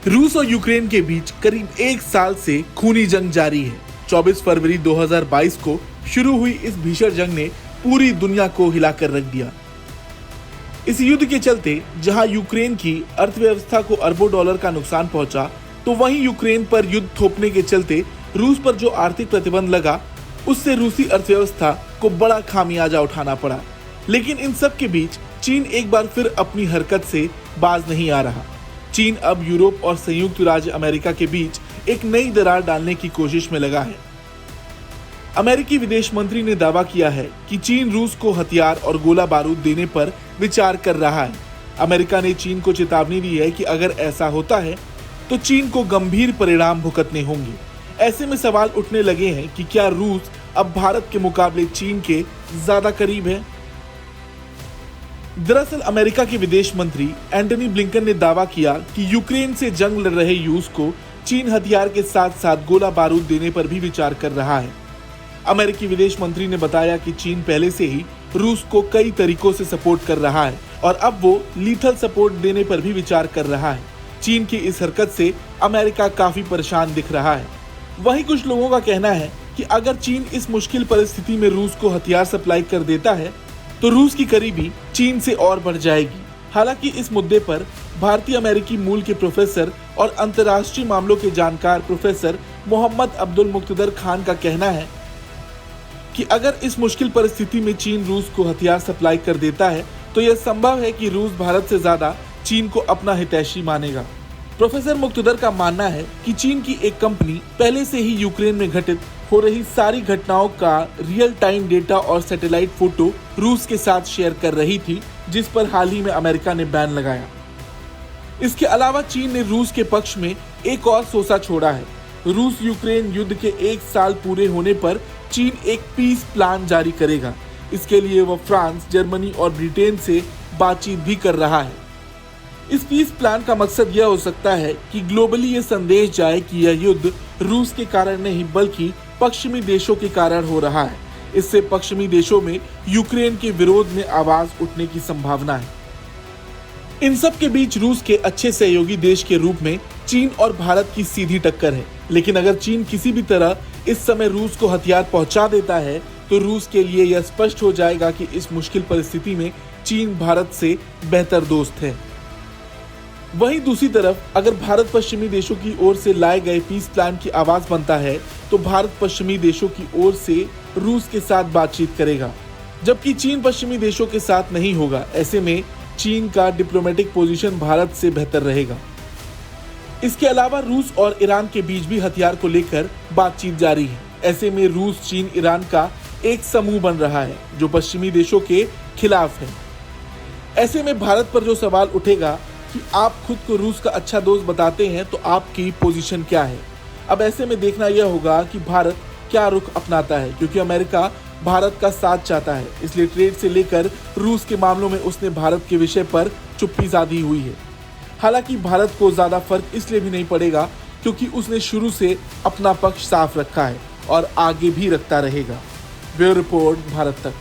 रूस और यूक्रेन के बीच करीब एक साल से खूनी जंग जारी है। 24 फरवरी 2022 को शुरू हुई इस भीषण जंग ने पूरी दुनिया को हिलाकर रख दिया। इस युद्ध के चलते जहां यूक्रेन की अर्थव्यवस्था को अरबों डॉलर का नुकसान पहुंचा, तो वहीं यूक्रेन पर युद्ध थोपने के चलते रूस पर जो आर्थिक प्रतिबंध लगा, उससे रूसी अर्थव्यवस्था को बड़ा खामियाजा उठाना पड़ा। लेकिन इन सब के बीच चीन एक बार फिर अपनी हरकत से बाज नहीं आ रहा। चीन अब यूरोप और संयुक्त राज्य अमेरिका के बीच एक नई दरार डालने की कोशिश में लगा है। अमेरिकी विदेश मंत्री ने दावा किया है कि चीन रूस को हथियार और गोला बारूद देने पर विचार कर रहा है। अमेरिका ने चीन को चेतावनी दी है कि अगर ऐसा होता है तो चीन को गंभीर परिणाम भुगतने होंगे। ऐसे में सवाल उठने लगे हैं कि क्या रूस अब भारत के मुकाबले चीन के ज्यादा करीब है। दरअसल अमेरिका के विदेश मंत्री एंटनी ब्लिंकन ने दावा किया कि यूक्रेन से जंग लड़ रहे रूस को चीन हथियार के साथ साथ गोला बारूद देने पर भी विचार कर रहा है। अमेरिकी विदेश मंत्री ने बताया कि चीन पहले से ही रूस को कई तरीकों से सपोर्ट कर रहा है और अब वो लीथल सपोर्ट देने पर भी विचार कर रहा है। चीन की इस हरकत से अमेरिका काफी परेशान दिख रहा है। वहीं कुछ लोगों का कहना है कि अगर चीन इस मुश्किल परिस्थिति में रूस को हथियार सप्लाई कर देता है तो रूस की करीबी चीन से और बढ़ जाएगी। हालांकि इस मुद्दे पर भारतीय अमेरिकी मूल के प्रोफेसर और अंतर्राष्ट्रीय मामलों के जानकार प्रोफेसर मोहम्मद अब्दुल मुक्तदर खान का कहना है कि अगर इस मुश्किल परिस्थिति में चीन रूस को हथियार सप्लाई कर देता है तो यह संभव है कि रूस भारत से ज्यादा चीन को अपना हितैषी मानेगा। प्रोफेसर मुक्तदर का मानना है कि चीन की एक कंपनी पहले से ही यूक्रेन में घटित हो रही सारी घटनाओं का रियल टाइम डेटा और सैटेलाइट फोटो रूस के साथ शेयर कर रही थी, जिस पर हाल ही में अमेरिका ने बैन लगाया। इसके अलावा चीन ने रूस के पक्ष में एक और सोसा छोड़ा है। रूस यूक्रेन युद्ध के एक साल पूरे होने पर चीन एक पीस प्लान जारी करेगा। इसके लिए वह फ्रांस, जर्मनी और ब्रिटेन से बातचीत भी कर रहा है। इस पीस प्लान का मकसद यह हो सकता है कि ग्लोबली ये संदेश जाए कि यह युद्ध रूस के कारण नहीं बल्कि पश्चिमी देशों के कारण हो रहा है। इससे पश्चिमी देशों में यूक्रेन के विरोध में आवाज उठने की संभावना है। इन सब के बीच रूस के अच्छे सहयोगी देश के रूप में चीन और भारत की सीधी टक्कर है। लेकिन अगर चीन किसी भी तरह इस समय रूस को हथियार पहुंचा देता है तो रूस के लिए यह स्पष्ट हो जाएगा कि इस मुश्किल परिस्थिति में चीन भारत से बेहतर दोस्त है। वहीं दूसरी तरफ अगर भारत पश्चिमी देशों की ओर से लाए गए पीस प्लान की आवाज बनता है तो भारत पश्चिमी देशों की ओर से रूस के साथ बातचीत करेगा, जबकि चीन पश्चिमी देशों के साथ नहीं होगा। ऐसे में चीन का डिप्लोमेटिक पोजीशन भारत से बेहतर रहेगा। इसके अलावा रूस और ईरान के बीच भी हथियार को लेकर बातचीत जारी है। ऐसे में रूस, चीन, ईरान का एक समूह बन रहा है जो पश्चिमी देशों के खिलाफ है। ऐसे में भारत पर जो सवाल उठेगा कि आप खुद को रूस का अच्छा दोस्त बताते हैं तो आपकी पोजीशन क्या है। अब ऐसे में देखना यह होगा कि भारत क्या रुख अपनाता है, क्योंकि अमेरिका भारत का साथ चाहता है। इसलिए ट्रेड से लेकर रूस के मामलों में उसने भारत के विषय पर चुप्पी साधी हुई है। हालांकि भारत को ज्यादा फर्क इसलिए भी नहीं पड़ेगा क्योंकि उसने शुरू से अपना पक्ष साफ रखा है और आगे भी रखता रहेगा। ब्यूरो रिपोर्ट, भारत तक।